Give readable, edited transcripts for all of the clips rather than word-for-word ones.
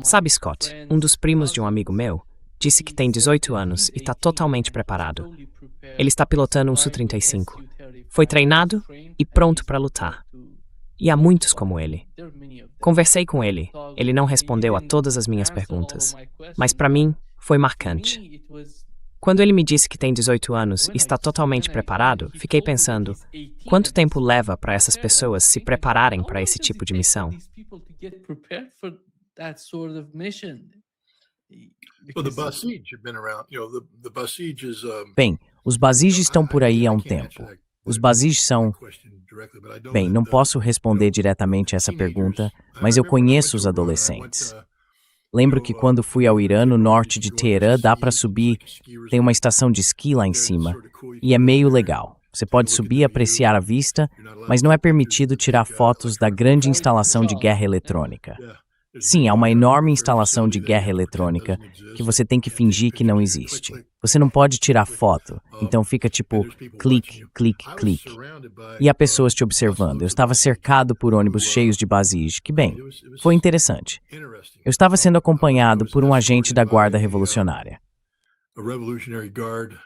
Sabe, Scott, um dos primos de um amigo meu disse que tem 18 anos e está totalmente preparado. Ele está pilotando um Su-35. Foi treinado e pronto para lutar. E há muitos como ele. Conversei com ele. Ele não respondeu a todas as minhas perguntas. Mas para mim, foi marcante. Quando ele me disse que tem 18 anos e está totalmente preparado, fiquei pensando, quanto tempo leva para essas pessoas se prepararem para esse tipo de missão? Well, the Basij have been around. The Basij is. Bem, os Basij estão por aí há um tempo. Os Basij são... Bem, não posso responder diretamente essa pergunta, mas eu conheço os adolescentes. Lembro que quando fui ao Irã, no norte de Teherã, dá para subir, tem uma estação de esqui lá em cima, e é meio legal. Você pode subir e apreciar a vista, mas não é permitido tirar fotos da grande instalação de guerra eletrônica. Sim, há uma enorme instalação de guerra eletrônica que você tem que fingir que não existe. Você não pode tirar foto, então fica tipo clique, clique, clique. E há pessoas te observando. Eu estava cercado por ônibus cheios de Basij, que bem, foi interessante. Eu estava sendo acompanhado por um agente da Guarda Revolucionária. A Revolutionary Guard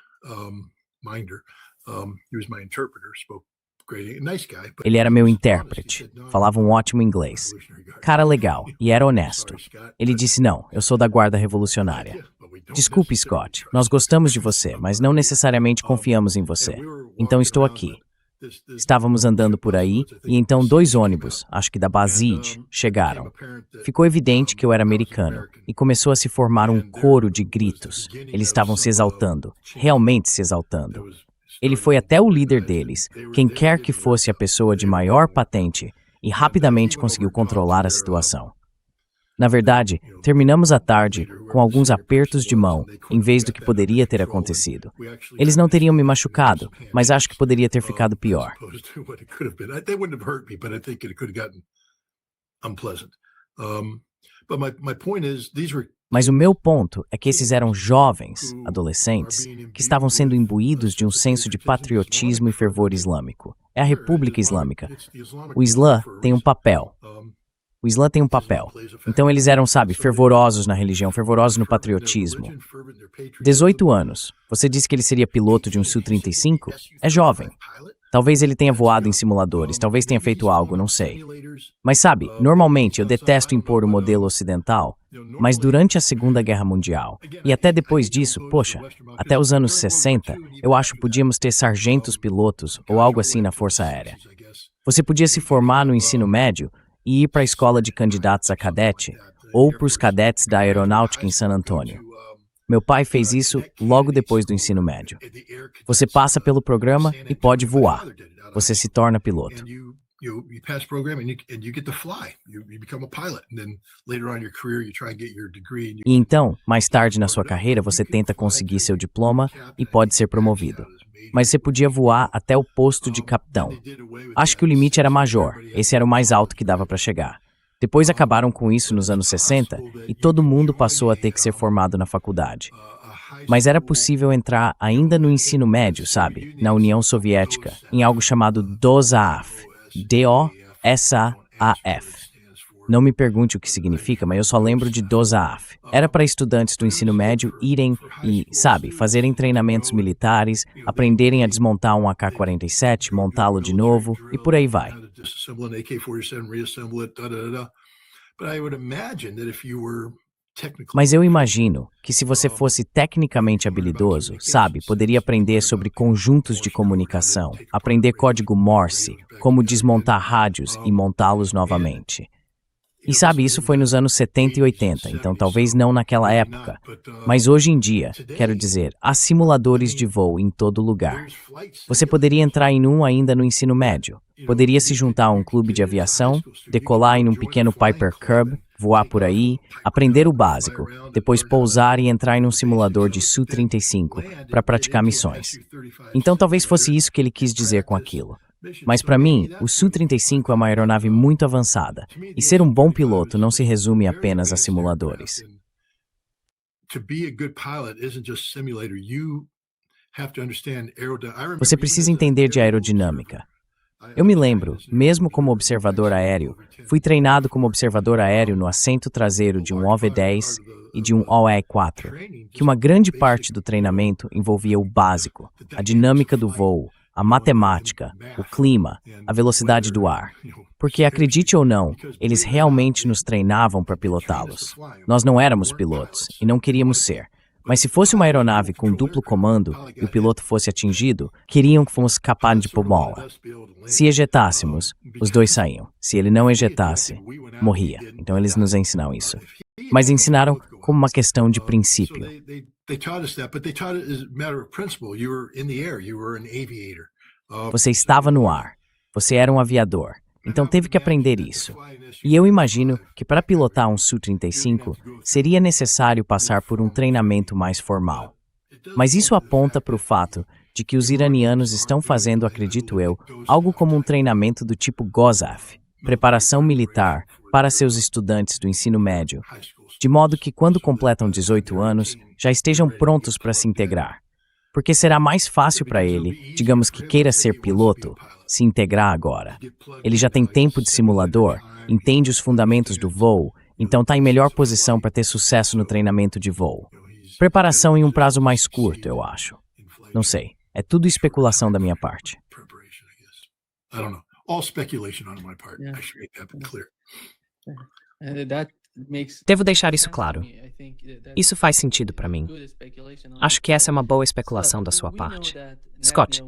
minder. He was my interpreter. Spoke great, nice guy. Ele era meu intérprete, falava um ótimo inglês. Cara legal, e era honesto. Ele disse, não, eu sou da Guarda Revolucionária. Desculpe, Scott, nós gostamos de você, mas não necessariamente confiamos em você. Então estou aqui. Estávamos andando por aí, e então 2 ônibus, acho que da Basij, chegaram. Ficou evidente que eu era americano, e começou a se formar um coro de gritos. Eles estavam se exaltando, realmente se exaltando. Ele foi até o líder deles, quem quer que fosse a pessoa de maior patente, e rapidamente conseguiu controlar a situação. Na verdade, terminamos a tarde com alguns apertos de mão, em vez do que poderia ter acontecido. Eles não teriam me machucado, mas acho que poderia ter ficado pior. Mas o meu ponto é que esses eram jovens, adolescentes, que estavam sendo imbuídos de um senso de patriotismo e fervor islâmico. É a República Islâmica. O Islã tem um papel. O Islã tem um papel. Então eles eram, sabe, fervorosos na religião, fervorosos no patriotismo. 18 anos. Você disse que ele seria piloto de um Su-35? É jovem. Talvez ele tenha voado em simuladores, talvez tenha feito algo, não sei. Mas sabe, normalmente eu detesto impor o modelo ocidental, mas durante a Segunda Guerra Mundial, e até depois disso, poxa, até os anos 60, eu acho que podíamos ter sargentos pilotos ou algo assim na Força Aérea. Você podia se formar no ensino médio e ir para a escola de candidatos a cadete, ou para os cadetes da aeronáutica em San Antônio. Meu pai fez isso logo depois do ensino médio. Você passa pelo programa e pode voar. Você se torna piloto. E então, mais tarde na sua carreira, você tenta conseguir seu diploma e pode ser promovido. Mas você podia voar até o posto de capitão. Acho que o limite era major, esse era o mais alto que dava para chegar. Depois acabaram com isso nos anos 60 e todo mundo passou a ter que ser formado na faculdade. Mas era possível entrar ainda no ensino médio, sabe, na União Soviética, em algo chamado DOSAAF. D-O-S-A-A-F. Não me pergunte o que significa, mas eu só lembro de DOSAAF. Era para estudantes do ensino médio irem e, sabe, fazerem treinamentos militares, aprenderem a desmontar um AK-47, montá-lo de novo e por aí vai. Mas eu imagino que se você fosse tecnicamente habilidoso, sabe, poderia aprender sobre conjuntos de comunicação, aprender código Morse, como desmontar rádios e montá-los novamente. E sabe, isso foi nos anos 70 e 80, então talvez não naquela época. Mas hoje em dia, quero dizer, há simuladores de voo em todo lugar. Você poderia entrar em um ainda no ensino médio. Poderia se juntar a um clube de aviação, decolar em um pequeno Piper Cub, voar por aí, aprender o básico, depois pousar e entrar em um simulador de Su-35 para praticar missões. Então talvez fosse isso que ele quis dizer com aquilo. Mas para mim, o Su-35 é uma aeronave muito avançada, e ser um bom piloto não se resume apenas a simuladores. Você precisa entender de aerodinâmica. Eu me lembro, mesmo como observador aéreo, fui treinado como observador aéreo no assento traseiro de um OV-10 e de um OE-4, que uma grande parte do treinamento envolvia o básico, a dinâmica do voo, a matemática, o clima, a velocidade do ar. Porque, acredite ou não, eles realmente nos treinavam para pilotá-los. Nós não éramos pilotos e não queríamos ser. Mas se fosse uma aeronave com duplo comando e o piloto fosse atingido, queriam que fôssemos capazes de pôr bola. Se ejetássemos, os dois saíam. Se ele não ejetasse, morria. Então eles nos ensinaram isso. Mas ensinaram como uma questão de princípio. Você estava no ar. Você era um aviador. Então teve que aprender isso. E eu imagino que para pilotar um Su-35 seria necessário passar por um treinamento mais formal. Mas isso aponta para o fato de que os iranianos estão fazendo, acredito eu, algo como um treinamento do tipo GOSAF, preparação militar para seus estudantes do ensino médio, de modo que quando completam 18 anos já estejam prontos para se integrar. Porque será mais fácil para ele, digamos que queira ser piloto, se integrar agora. Ele já tem tempo de simulador, entende os fundamentos do voo, então está em melhor posição para ter sucesso no treinamento de voo. Preparação em um prazo mais curto, eu acho. Não sei, é tudo especulação da minha parte. Devo deixar isso claro. Isso faz sentido para mim. Acho que essa é uma boa especulação da sua parte. Scott,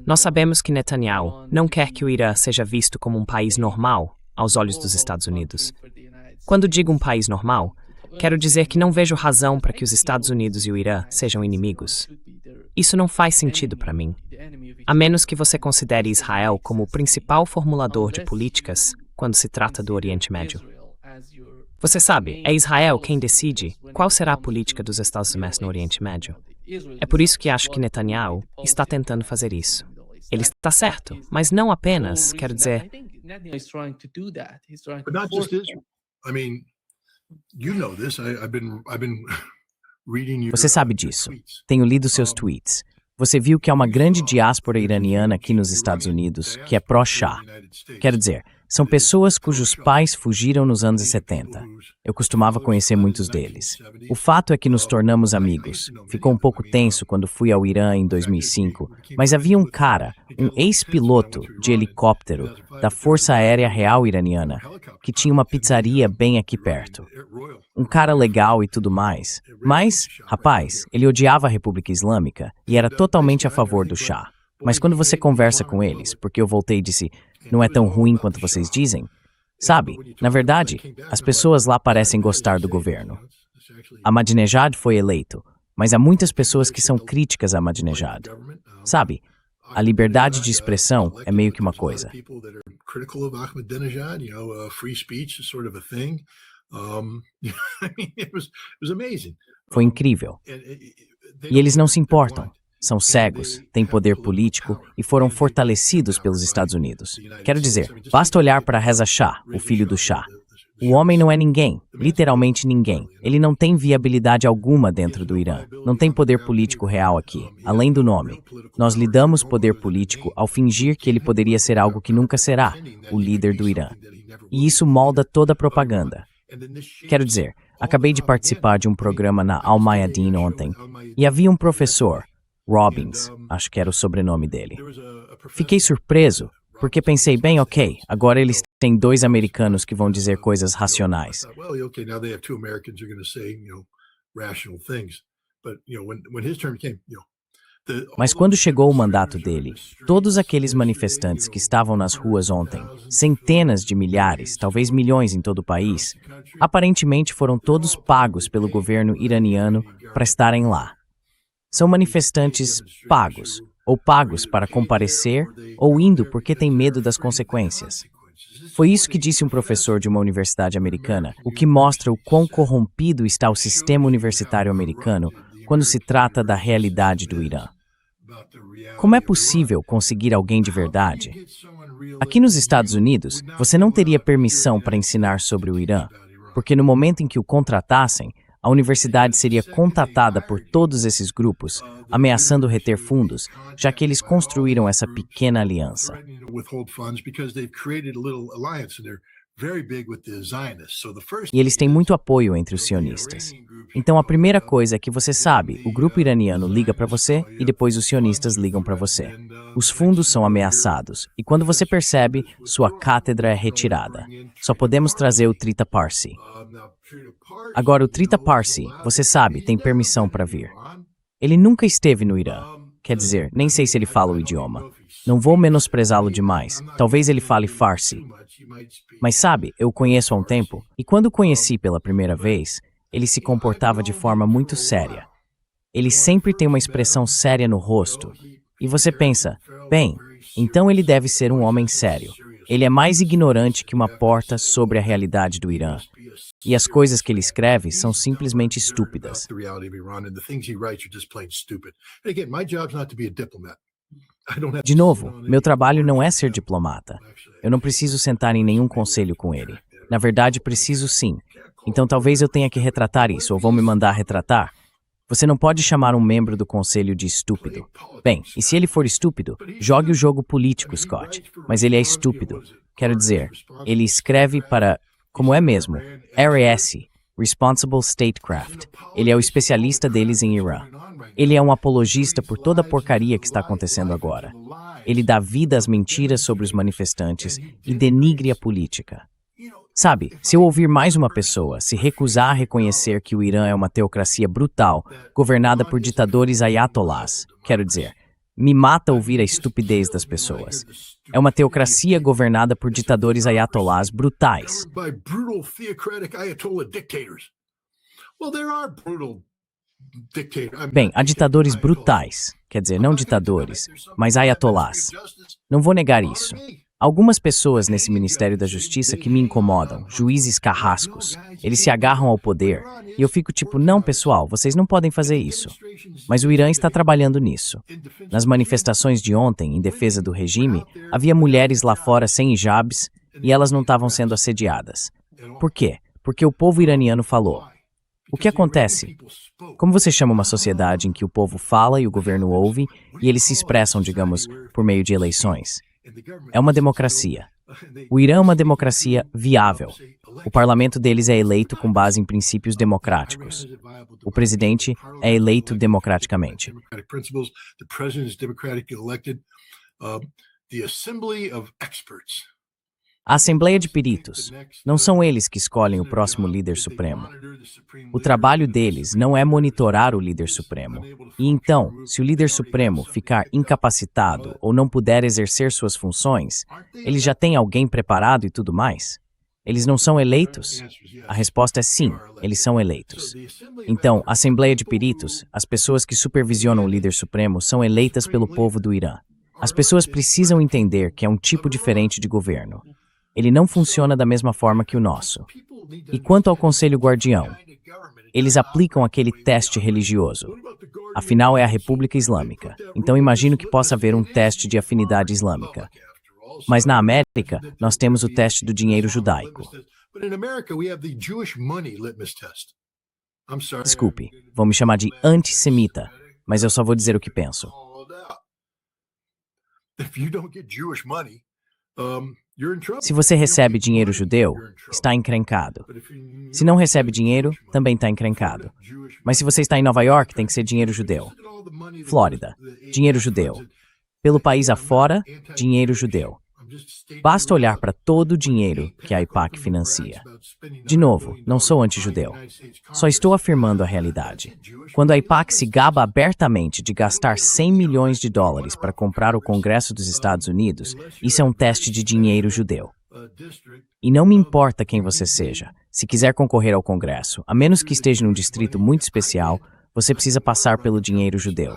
nós sabemos que Netanyahu não quer que o Irã seja visto como um país normal aos olhos dos Estados Unidos. Quando digo um país normal, quero dizer que não vejo razão para que os Estados Unidos e o Irã sejam inimigos. Isso não faz sentido para mim. A menos que você considere Israel como o principal formulador de políticas quando se trata do Oriente Médio. Você sabe, é Israel quem decide qual será a política dos Estados Unidos no Oriente Médio. É por isso que acho que Netanyahu está tentando fazer isso. Ele está certo, mas não apenas, quero dizer... Você sabe disso. Tenho lido seus tweets. Você viu que há uma grande diáspora iraniana aqui nos Estados Unidos que é pró-Shah. Quero dizer, são pessoas cujos pais fugiram nos anos 70. Eu costumava conhecer muitos deles. O fato é que nos tornamos amigos. Ficou um pouco tenso quando fui ao Irã em 2005, mas havia um cara, um ex-piloto de helicóptero da Força Aérea Real Iraniana, que tinha uma pizzaria bem aqui perto. Um cara legal e tudo mais. Mas, rapaz, ele odiava a República Islâmica e era totalmente a favor do Shah. Mas quando você conversa com eles, porque eu voltei e disse, não é tão ruim quanto vocês dizem? Sabe, na verdade, as pessoas lá parecem gostar do governo. Ahmadinejad foi eleito, mas há muitas pessoas que são críticas a Ahmadinejad. Sabe, a liberdade de expressão é meio que uma coisa. Foi incrível. E eles não se importam. São cegos, têm poder político e foram fortalecidos pelos Estados Unidos. Quero dizer, basta olhar para Reza Shah, o filho do Shah. O homem não é ninguém, literalmente ninguém. Ele não tem viabilidade alguma dentro do Irã. Não tem poder político real aqui, além do nome. Nós lhe damos poder político ao fingir que ele poderia ser algo que nunca será, o líder do Irã. E isso molda toda a propaganda. Quero dizer, acabei de participar de um programa na Al Mayadeen ontem, e havia um professor, Robbins, acho que era o sobrenome dele. Fiquei surpreso, porque pensei, bem, ok, agora eles têm dois americanos que vão dizer coisas racionais. Mas quando chegou o mandato dele, todos aqueles manifestantes que estavam nas ruas ontem, centenas de milhares, talvez milhões em todo o país, aparentemente foram todos pagos pelo governo iraniano para estarem lá. São manifestantes pagos, ou pagos para comparecer, ou indo porque têm medo das consequências. Foi isso que disse um professor de uma universidade americana, o que mostra o quão corrompido está o sistema universitário americano quando se trata da realidade do Irã. Como é possível conseguir alguém de verdade? Aqui nos Estados Unidos, você não teria permissão para ensinar sobre o Irã, porque no momento em que o contratassem, a universidade seria contatada por todos esses grupos, ameaçando reter fundos, já que eles construíram essa pequena aliança. E eles têm muito apoio entre os sionistas. Então a primeira coisa é que você sabe, o grupo iraniano liga para você e depois os sionistas ligam para você. Os fundos são ameaçados e quando você percebe, sua cátedra é retirada. Só podemos trazer o Trita Parsi. Agora o Trita Parsi, você sabe, tem permissão para vir. Ele nunca esteve no Irã. Quer dizer, nem sei se ele fala o idioma. Não vou menosprezá-lo demais. Talvez ele fale Farsi. Mas sabe, eu o conheço há um tempo, e quando o conheci pela primeira vez, ele se comportava de forma muito séria. Ele sempre tem uma expressão séria no rosto. E você pensa, bem, então ele deve ser um homem sério. Ele é mais ignorante que uma porta sobre a realidade do Irã. E as coisas que ele escreve são simplesmente estúpidas. De novo, meu trabalho não é ser diplomata. Eu não preciso sentar em nenhum conselho com ele. Na verdade, preciso sim. Então talvez eu tenha que retratar isso, ou vão me mandar retratar. Você não pode chamar um membro do conselho de estúpido. Bem, e se ele for estúpido, jogue o jogo político, Scott. Mas ele é estúpido. Quero dizer, ele escreve para, como é mesmo, RAS, Responsible Statecraft. Ele é o especialista deles em Irã. Ele é um apologista por toda a porcaria que está acontecendo agora. Ele dá vida às mentiras sobre os manifestantes e denigre a política. Sabe, se eu ouvir mais uma pessoa se recusar a reconhecer que o Irã é uma teocracia brutal, governada por ditadores ayatollahs, quero dizer, me mata ouvir a estupidez das pessoas. É uma teocracia governada por ditadores ayatollahs brutais. Bem, há ditadores brutais, quer dizer, não ditadores, mas ayatollahs. Não vou negar isso. Algumas pessoas nesse Ministério da Justiça que me incomodam, juízes carrascos, eles se agarram ao poder, e eu fico tipo, não pessoal, vocês não podem fazer isso. Mas o Irã está trabalhando nisso. Nas manifestações de ontem, em defesa do regime, havia mulheres lá fora sem hijabs, e elas não estavam sendo assediadas. Por quê? Porque o povo iraniano falou. O que acontece? Como você chama uma sociedade em que o povo fala e o governo ouve, e eles se expressam, digamos, por meio de eleições? É uma democracia. O Irã é uma democracia viável. O parlamento deles é eleito com base em princípios democráticos. O presidente é eleito democraticamente. A Assembleia de Peritos. Não são eles que escolhem o próximo líder supremo. O trabalho deles não é monitorar o líder supremo. E então, se o líder supremo ficar incapacitado ou não puder exercer suas funções, eles já têm alguém preparado e tudo mais? Eles não são eleitos? A resposta é sim, eles são eleitos. Então, a Assembleia de Peritos, as pessoas que supervisionam o líder supremo, são eleitas pelo povo do Irã. As pessoas precisam entender que é um tipo diferente de governo. Ele não funciona da mesma forma que o nosso. E quanto ao Conselho Guardião, eles aplicam aquele teste religioso. Afinal, é a República Islâmica, então imagino que possa haver um teste de afinidade islâmica. Mas na América, nós temos o teste do dinheiro judaico. Desculpe, vão me chamar de antissemita, mas eu só vou dizer o que penso. Se você recebe dinheiro judeu, está encrencado. Se não recebe dinheiro, também está encrencado. Mas se você está em Nova York, tem que ser dinheiro judeu. Flórida, dinheiro judeu. Pelo país afora, dinheiro judeu. Basta olhar para todo o dinheiro que a AIPAC financia. De novo, não sou anti-judeu. Só estou afirmando a realidade. Quando a AIPAC se gaba abertamente de gastar 100 milhões de dólares para comprar o Congresso dos Estados Unidos, isso é um teste de dinheiro judeu. E não me importa quem você seja. Se quiser concorrer ao Congresso, a menos que esteja num distrito muito especial, você precisa passar pelo dinheiro judeu.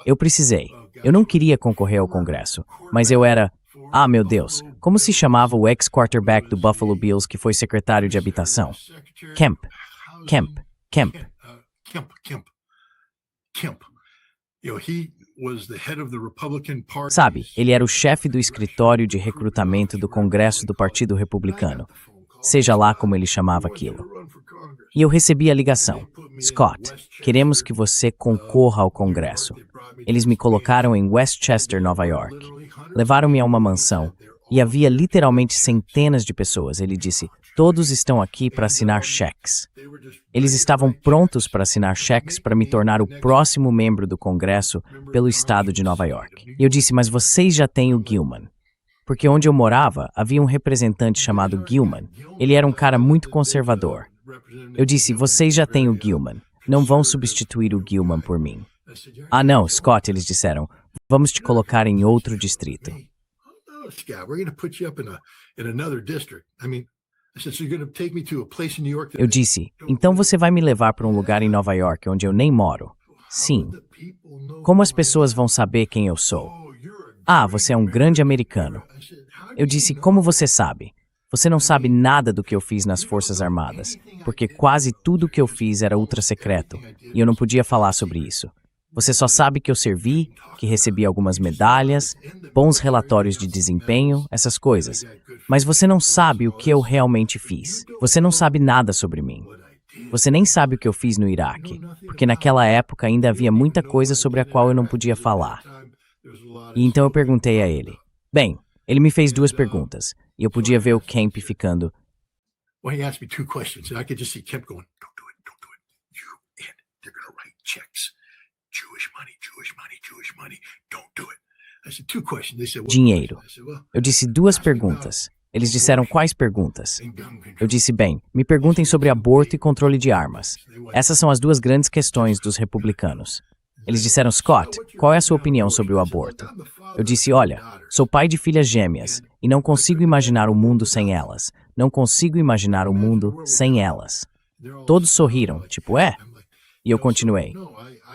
Eu precisei. Eu não queria concorrer ao Congresso, mas eu era... Ah, meu Deus, como se chamava o ex-quarterback do Buffalo Bills que foi secretário de habitação? Kemp. Sabe, ele era o chefe do escritório de recrutamento do Congresso do Partido Republicano, seja lá como ele chamava aquilo. E eu recebi a ligação. Scott, queremos que você concorra ao Congresso. Eles me colocaram em Westchester, Nova York. Levaram-me a uma mansão e havia literalmente centenas de pessoas. Ele disse, todos estão aqui para assinar cheques. Eles estavam prontos para assinar cheques para me tornar o próximo membro do Congresso pelo estado de Nova York. E eu disse, mas vocês já têm o Gilman. Porque onde eu morava, havia um representante chamado Gilman. Ele era um cara muito conservador. Eu disse, vocês já têm o Gilman. Não vão substituir o Gilman por mim. Ah, não, Scott, eles disseram. Vamos te colocar em outro distrito. Eu disse, então você vai me levar para um lugar em Nova York onde eu nem moro? Sim. Como as pessoas vão saber quem eu sou? Ah, você é um grande americano. Eu disse, como você sabe? Você não sabe nada do que eu fiz nas Forças Armadas, porque quase tudo que eu fiz era ultra secreto, e eu não podia falar sobre isso. Você só sabe que eu servi, que recebi algumas medalhas, bons relatórios de desempenho, essas coisas. Mas você não sabe o que eu realmente fiz. Você não sabe nada sobre mim. Você nem sabe o que eu fiz no Iraque, porque naquela época ainda havia muita coisa sobre a qual eu não podia falar. E então eu perguntei a ele. Bem, ele me fez 2 perguntas, e eu podia ver o Kemp ficando... Well, he asked me 2 questions, and I could just see Kemp going, don't do it, don't do it. You and they're going to write checks. Jewish money, Jewish money, Jewish money. Don't do it. I said 2 questions. They said, Dinheiro. Eu disse 2 perguntas. Eles disseram quais perguntas? Eu disse, bem, me perguntem sobre aborto e controle de armas. Essas são as 2 grandes questões dos republicanos. Eles disseram, Scott, qual é a sua opinião sobre o aborto? Eu disse, olha, sou pai de filhas gêmeas e não consigo imaginar o mundo sem elas. Não consigo imaginar o mundo sem elas. Todos sorriram, tipo, é? E eu continuei.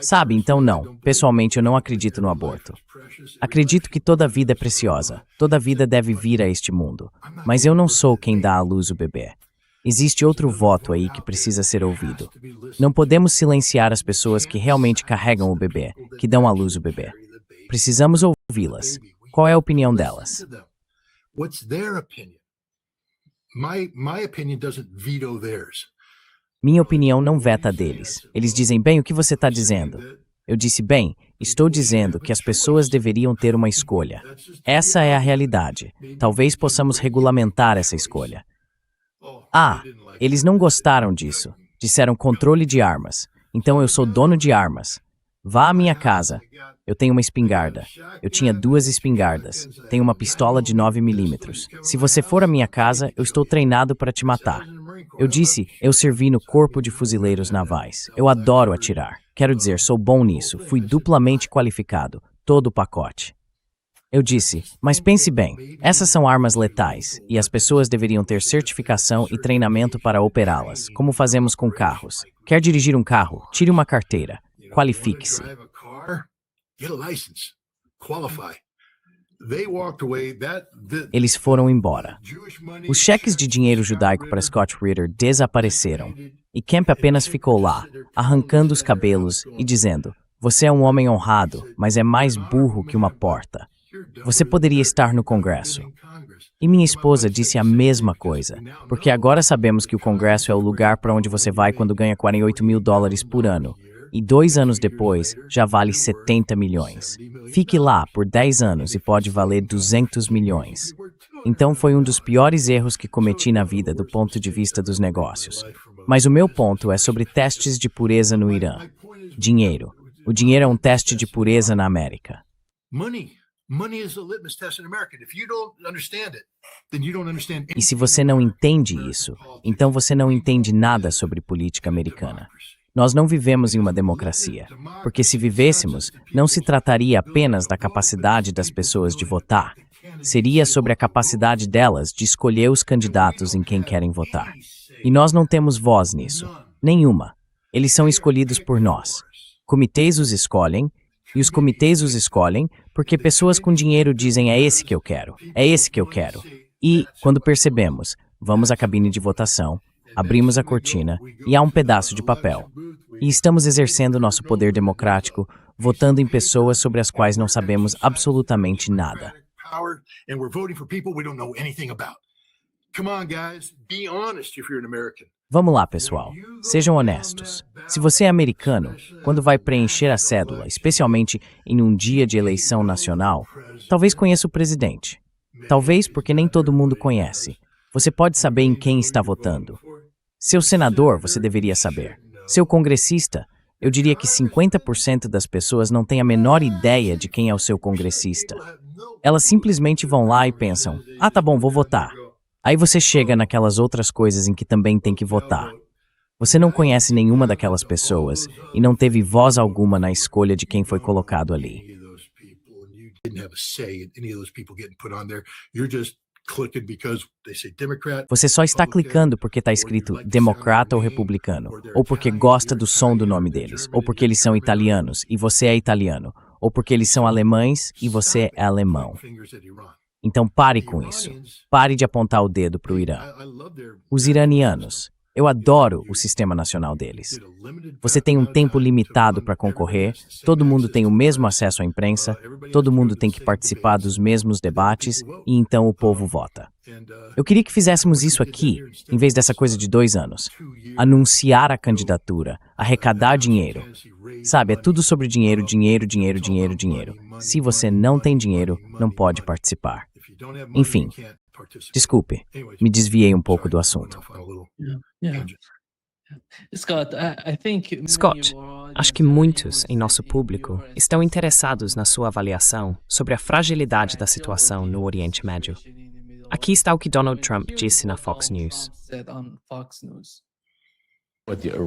Sabe, então não. Pessoalmente, eu não acredito no aborto. Acredito que toda vida é preciosa. Toda vida deve vir a este mundo. Mas eu não sou quem dá à luz o bebê. Existe outro voto aí que precisa ser ouvido. Não podemos silenciar as pessoas que realmente carregam o bebê, que dão à luz o bebê. Precisamos ouvi-las. Qual é a opinião delas? Minha opinião não veta a deles. Eles dizem, bem, o que você está dizendo? Eu disse, bem, estou dizendo que as pessoas deveriam ter uma escolha. Essa é a realidade. Talvez possamos regulamentar essa escolha. Ah, eles não gostaram disso. Disseram controle de armas. Então eu sou dono de armas. Vá à minha casa. Eu tenho uma espingarda. Eu tinha 2 espingardas. Tenho uma pistola de 9mm. Se você for à minha casa, eu estou treinado para te matar. Eu disse, eu servi no Corpo de Fuzileiros Navais. Eu adoro atirar. Quero dizer, sou bom nisso. Fui duplamente qualificado. Todo o pacote. Eu disse, mas pense bem, essas são armas letais, e as pessoas deveriam ter certificação e treinamento para operá-las, como fazemos com carros. Quer dirigir um carro? Tire uma carteira. Qualifique-se. Eles foram embora. Os cheques de dinheiro judaico para Scott Ritter desapareceram, e Kemp apenas ficou lá, arrancando os cabelos e dizendo, você é um homem honrado, mas é mais burro que uma porta. Você poderia estar no Congresso. E minha esposa disse a mesma coisa, porque agora sabemos que o Congresso é o lugar para onde você vai quando ganha $48.000 por ano, e 2 anos depois já vale 70 milhões. Fique lá por 10 anos e pode valer 200 milhões. Então foi um dos piores erros que cometi na vida do ponto de vista dos negócios. Mas o meu ponto é sobre testes Pureza no Irã. Dinheiro. O dinheiro é um teste de pureza na América. E se você não entende isso, então você não entende nada sobre política americana. Nós não vivemos em uma democracia, porque se vivêssemos, não se trataria apenas da capacidade das pessoas de votar. Seria sobre a capacidade delas de escolher os candidatos em quem querem votar. E nós não temos voz nisso. Nenhuma. Eles são escolhidos por nós. Comitês os escolhem, e os comitês os escolhem porque pessoas com dinheiro dizem é esse que eu quero, é esse que eu quero. E, quando percebemos, vamos à cabine de votação, abrimos a cortina e há um pedaço de papel. E estamos exercendo nosso poder democrático, votando em pessoas sobre as quais não sabemos absolutamente nada. Come on, guys, be honest if you're an American. Vamos lá, pessoal. Sejam honestos. Se você é americano, quando vai preencher a cédula, especialmente em um dia de eleição nacional, talvez conheça o presidente. Talvez porque nem todo mundo conhece. Você pode saber em quem está votando. Seu senador, você deveria saber. Seu congressista, eu diria que 50% das pessoas não têm a menor ideia de quem é o seu congressista. Elas simplesmente vão lá e pensam, tá bom, vou votar. Aí você chega naquelas outras coisas em que também tem que votar. Você não conhece nenhuma daquelas pessoas e não teve voz alguma na escolha de quem foi colocado ali. Você só está clicando porque está escrito democrata ou republicano, ou porque gosta do som do nome deles, ou porque eles são italianos e você é italiano, ou porque eles são alemães e você é alemão. Então pare com isso. Pare de apontar o dedo para o Irã. Os iranianos. Eu adoro o sistema nacional deles. Você tem um tempo limitado para concorrer, todo mundo tem o mesmo acesso à imprensa, todo mundo tem que participar dos mesmos debates e então o povo vota. Eu queria que fizéssemos isso aqui, em vez dessa coisa de 2 anos. Anunciar a candidatura, arrecadar dinheiro. Sabe, é tudo sobre dinheiro, dinheiro, dinheiro, dinheiro, dinheiro. Se você não tem dinheiro, não pode participar. Enfim, desculpe, me desviei um pouco do assunto. Scott, acho que muitos em nosso público estão interessados na sua avaliação sobre a fragilidade da situação no Oriente Médio. Aqui está o que Donald Trump disse na Fox News.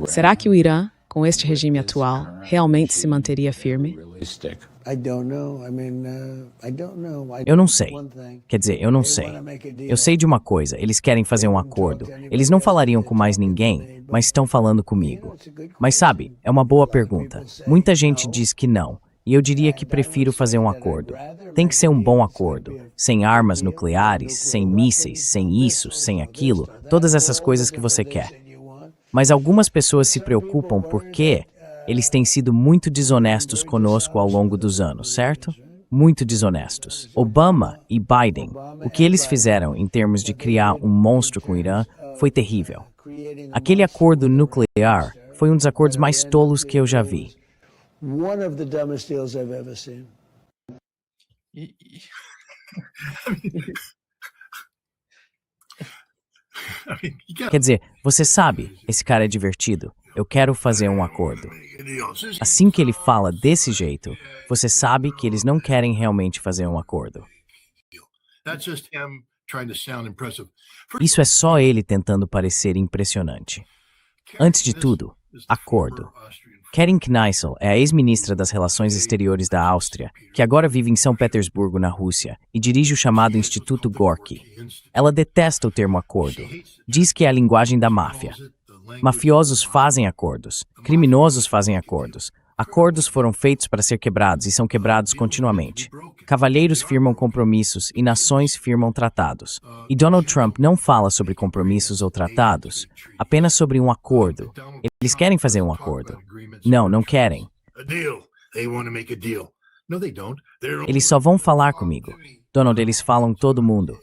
Será que o Irã, com este regime atual, realmente se manteria firme? Eu não sei. Quer dizer, eu não sei. Eu sei de uma coisa, eles querem fazer um acordo. Eles não falariam com mais ninguém, mas estão falando comigo. Mas sabe, é uma boa pergunta. Muita gente diz que não, e eu diria que prefiro fazer um acordo. Tem que ser um bom acordo, sem armas nucleares, sem mísseis, sem isso, sem aquilo, todas essas coisas que você quer. Mas algumas pessoas se preocupam porque eles têm sido muito desonestos conosco ao longo dos anos, certo? Muito desonestos. Obama e Biden, o que eles fizeram em termos de criar um monstro com o Irã foi terrível. Aquele acordo nuclear foi um dos acordos mais tolos que eu já vi. Quer dizer, você sabe, esse cara é divertido. Eu quero fazer um acordo. Assim que ele fala desse jeito, você sabe que eles não querem realmente fazer um acordo. Isso é só ele tentando parecer impressionante. Antes de tudo, acordo. Karin Knizl é a ex-ministra das Relações Exteriores da Áustria, que agora vive em São Petersburgo, na Rússia, e dirige o chamado Instituto Gorky. Ela detesta o termo acordo. Diz que é a linguagem da máfia. Mafiosos fazem acordos. Criminosos fazem acordos. Acordos foram feitos para ser quebrados e são quebrados continuamente. Cavalheiros firmam compromissos e nações firmam tratados. E Donald Trump não fala sobre compromissos ou tratados, apenas sobre um acordo. Eles querem fazer um acordo. Não, não querem. Eles só vão falar comigo. Donald, eles falam todo mundo.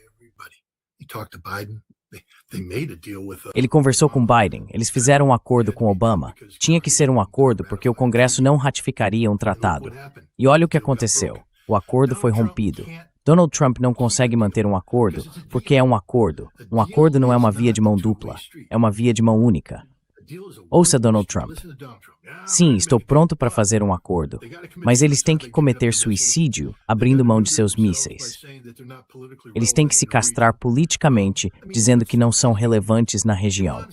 Ele conversou com Biden, eles fizeram um acordo com Obama. Tinha que ser um acordo porque o Congresso não ratificaria um tratado. E olha o que aconteceu. O acordo foi rompido. Donald Trump não consegue manter um acordo porque é um acordo. Um acordo não é uma via de mão dupla, é uma via de mão única. Ouça Donald Trump. Sim, estou pronto para fazer um acordo, mas eles têm que cometer suicídio abrindo mão de seus mísseis. Eles têm que se castrar politicamente, dizendo que não são relevantes na região.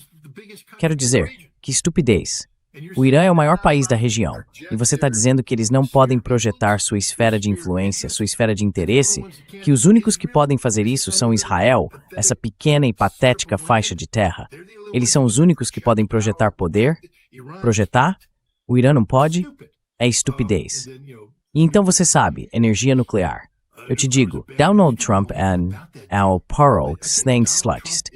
Quero dizer, que estupidez. O Irã é o maior país da região, e você está dizendo que eles não podem projetar sua esfera de influência, sua esfera de interesse, que os únicos que podem fazer isso são Israel, essa pequena e patética faixa de terra. Eles são os únicos que podem projetar poder? Projetar? O Irã não pode? É estupidez. E então você sabe, energia nuclear. Eu te digo, Donald Trump é o Pearl Slangslutst.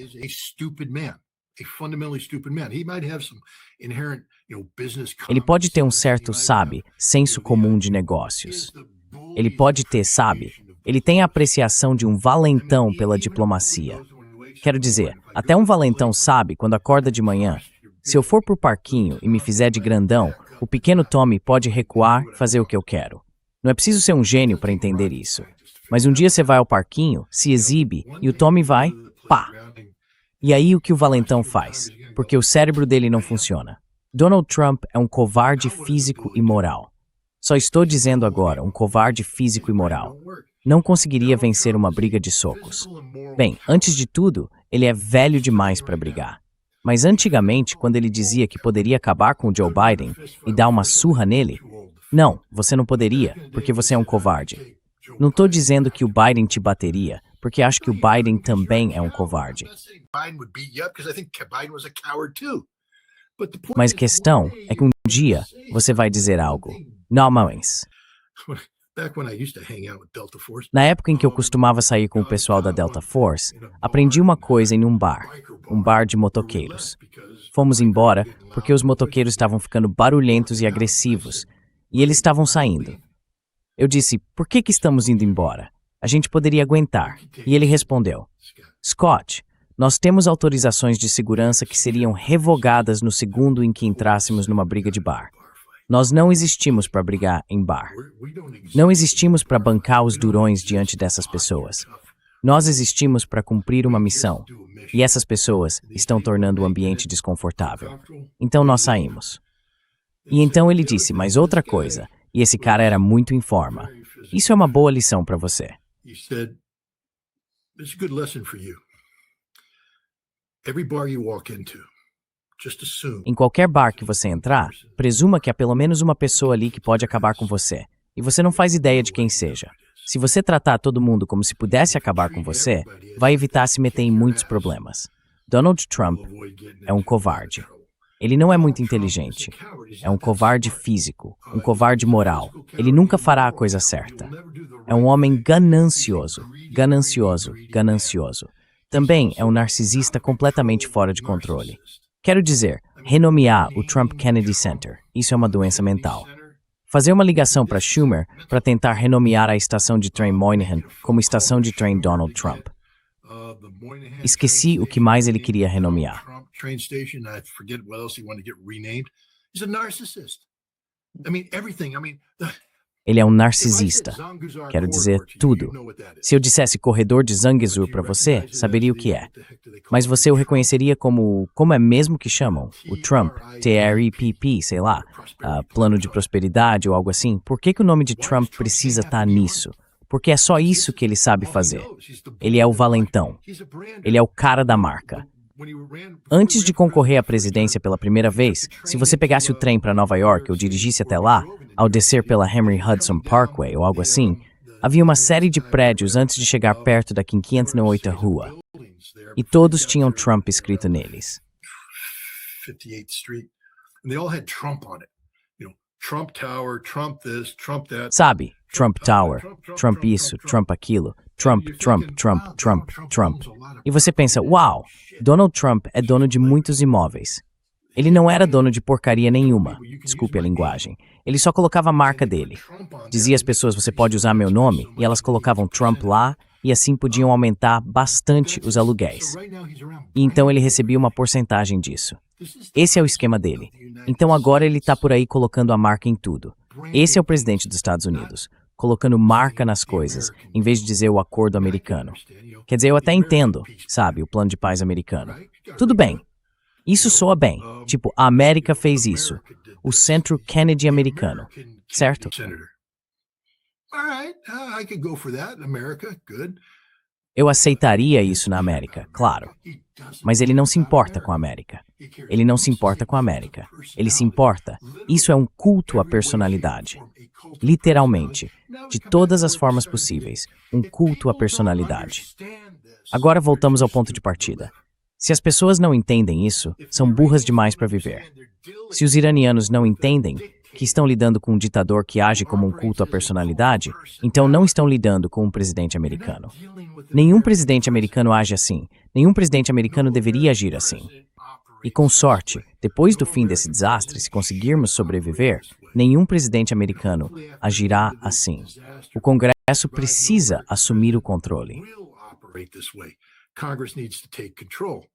Ele pode ter um certo, sabe, senso comum de negócios. Ele pode ter, sabe, ele tem a apreciação de um valentão pela diplomacia. Quero dizer, até um valentão sabe quando acorda de manhã. Se eu for pro parquinho e me fizer de grandão, o pequeno Tommy pode recuar e fazer o que eu quero. Não é preciso ser um gênio para entender isso. Mas um dia você vai ao parquinho, se exibe e o Tommy vai, pá! E aí o que o valentão faz? Porque o cérebro dele não funciona. Donald Trump é um covarde físico e moral. Só estou dizendo agora, um covarde físico e moral. Não conseguiria vencer uma briga de socos. Bem, antes de tudo, ele é velho demais para brigar. Mas antigamente, quando ele dizia que poderia acabar com o Joe Biden e dar uma surra nele, não, você não poderia, porque você é um covarde. Não estou dizendo que o Biden te bateria, porque acho que o Biden também é um covarde. Mas a questão é que um dia você vai dizer algo. Não, mas... Na época em que eu costumava sair com o pessoal da Delta Force, aprendi uma coisa em um bar de motoqueiros. Fomos embora porque os motoqueiros estavam ficando barulhentos e agressivos, e eles estavam saindo. Eu disse, por que estamos indo embora? A gente poderia aguentar. E ele respondeu, Scott, nós temos autorizações de segurança que seriam revogadas no segundo em que entrássemos numa briga de bar. Nós não existimos para brigar em bar. Não existimos para bancar os durões diante dessas pessoas. Nós existimos para cumprir uma missão. E essas pessoas estão tornando o ambiente desconfortável. Então nós saímos. E então ele disse, mas outra coisa, e esse cara era muito em forma. Isso é uma boa lição para você. Em qualquer bar que você entrar, presuma que há pelo menos uma pessoa ali que pode acabar com você. E você não faz ideia de quem seja. Se você tratar todo mundo como se pudesse acabar com você, vai evitar se meter em muitos problemas. Donald Trump é um covarde. Ele não é muito inteligente. É um covarde físico, um covarde moral. Ele nunca fará a coisa certa. É um homem ganancioso, ganancioso, ganancioso. Também é um narcisista completamente fora de controle. Quero dizer, renomear o Trump Kennedy Center. Isso é uma doença mental. Fazer uma ligação para Schumer para tentar renomear a estação de trem Moynihan como estação de trem Donald Trump. Esqueci o que mais ele queria renomear. Ele é um narcisista. Quero dizer tudo. Se eu dissesse corredor de Zangezur para você, saberia o que é. Mas você o reconheceria como é mesmo que chamam? O Trump, TRPP, sei lá, plano de prosperidade ou algo assim. Por que o nome de Trump precisa estar nisso? Porque é só isso que ele sabe fazer. Ele é o valentão. Ele é o cara da marca. Antes de concorrer à presidência pela primeira vez, se você pegasse o trem para Nova York ou dirigisse até lá, ao descer pela Henry Hudson Parkway ou algo assim, havia uma série de prédios antes de chegar perto da 508ª Rua. E todos tinham Trump escrito neles. Sabe? Trump Tower, Trump isso, Trump aquilo, Trump, Trump, Trump, Trump, Trump. E você pensa, uau, Donald Trump é dono de muitos imóveis. Ele não era dono de porcaria nenhuma, desculpe a linguagem. Ele só colocava a marca dele. Dizia às pessoas, você pode usar meu nome, e elas colocavam Trump lá, e assim podiam aumentar bastante os aluguéis. E então ele recebia uma porcentagem disso. Esse é o esquema dele. Então agora ele está por aí colocando a marca em tudo. Esse é o presidente dos Estados Unidos, colocando marca nas coisas, em vez de dizer o acordo americano. Quer dizer, eu até entendo, sabe, o plano de paz americano. Tudo bem. Isso soa bem. Tipo, a América fez isso. O centro Kennedy americano. Certo? Eu aceitaria isso na América, claro. Mas ele não se importa com a América. Ele não se importa com a América. Ele se importa. Isso é um culto à personalidade. Literalmente, de todas as formas possíveis, um culto à personalidade. Agora voltamos ao ponto de partida. Se as pessoas não entendem isso, são burras demais para viver. Se os iranianos não entendem que estão lidando com um ditador que age como um culto à personalidade, então não estão lidando com um presidente americano. Nenhum presidente americano age assim. Nenhum presidente americano deveria agir assim. E com sorte, depois do fim desse desastre, se conseguirmos sobreviver, nenhum presidente americano agirá assim. O Congresso precisa assumir o controle. Congress needs to take control.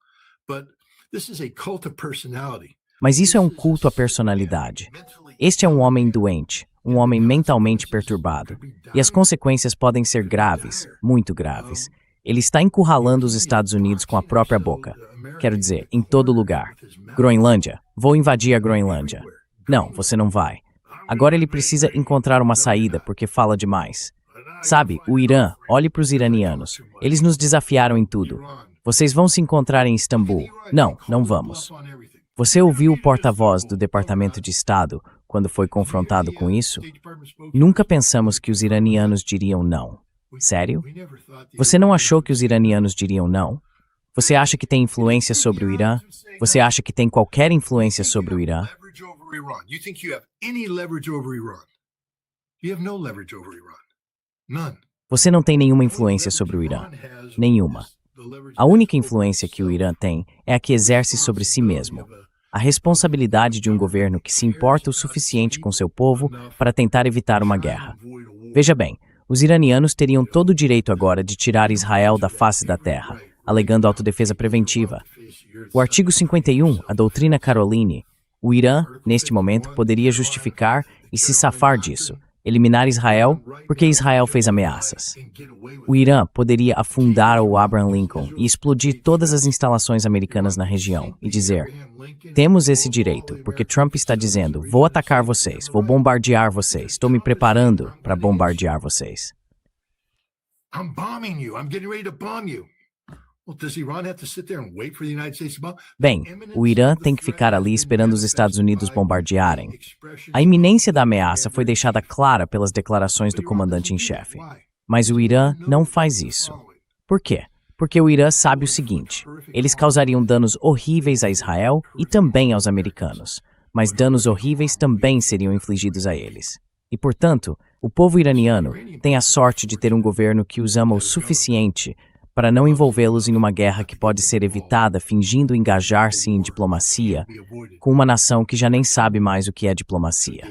But this is a cult of personality. Mas isso é um culto à personalidade. Este é um homem doente, um homem mentalmente perturbado. E as consequências podem ser graves, muito graves. Ele está encurralando os Estados Unidos com a própria boca. Quero dizer, em todo lugar. Groenlândia. Vou invadir a Groenlândia. Não, você não vai. Agora ele precisa encontrar uma saída porque fala demais. Sabe, o Irã, olhe para os iranianos. Eles nos desafiaram em tudo. Vocês vão se encontrar em Istambul. Não, não vamos. Você ouviu o porta-voz do Departamento de Estado quando foi confrontado com isso? Nunca pensamos que os iranianos diriam não. Sério? Você não achou que os iranianos diriam não? Você acha que tem influência sobre o Irã? Você acha que tem qualquer influência sobre o Irã? Você não tem nenhuma influência sobre o Irã. Nenhuma. A única influência que o Irã tem é a que exerce sobre si mesmo. A responsabilidade de um governo que se importa o suficiente com seu povo para tentar evitar uma guerra. Veja bem, os iranianos teriam todo o direito agora de tirar Israel da face da terra, alegando autodefesa preventiva. O artigo 51, a doutrina Caroline, o Irã, neste momento, poderia justificar e se safar disso, eliminar Israel porque Israel fez ameaças. O Irã poderia afundar o Abraham Lincoln e explodir todas as instalações americanas na região e dizer: temos esse direito, porque Trump está dizendo, vou atacar vocês, vou bombardear vocês, estou me preparando para bombardear vocês. I'm bombing you. I'm getting ready to bomb you. Well, does Iran have to sit there and wait for the United States to bomb? Bem, o Irã tem que ficar ali esperando os Estados Unidos bombardearem. A iminência da ameaça foi deixada clara pelas declarações do comandante-em-chefe. Mas o Irã não faz isso. Por quê? Porque o Irã sabe o seguinte: eles causariam danos horríveis a Israel e também aos americanos. Mas danos horríveis também seriam infligidos a eles. E, portanto, o povo iraniano tem a sorte de ter um governo que os ama o suficiente para não envolvê-los em uma guerra que pode ser evitada fingindo engajar-se em diplomacia com uma nação que já nem sabe mais o que é diplomacia.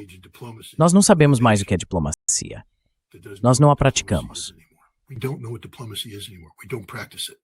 Nós não sabemos mais o que é diplomacia. Nós não a praticamos. We don't know what diplomacy is anymore. We don't practice it.